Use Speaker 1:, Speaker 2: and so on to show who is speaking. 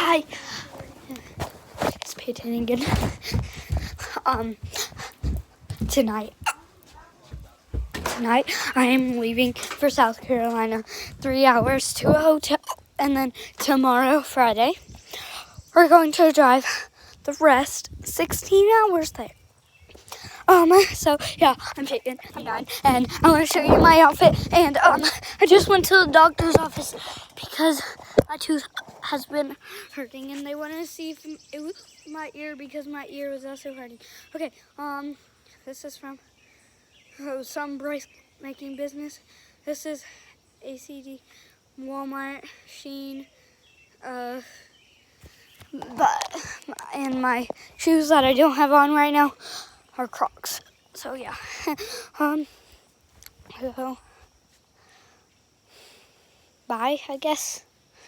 Speaker 1: Bye. Let's pay attention again. Tonight I am leaving for South Carolina, 3 hours to a hotel, and then tomorrow, Friday, we're going to drive the rest 16 hours there. So yeah, I'm shaking, I'm dying, and I want to show you my outfit, and I just went to the doctor's office because my tooth has been hurting, and they want to see if it was my ear because my ear was also hurting. Okay, this is from some Bryce making business. This is ACD, Walmart, Shein, and my shoes that I don't have on right now are Crocs. So yeah, so bye, I guess.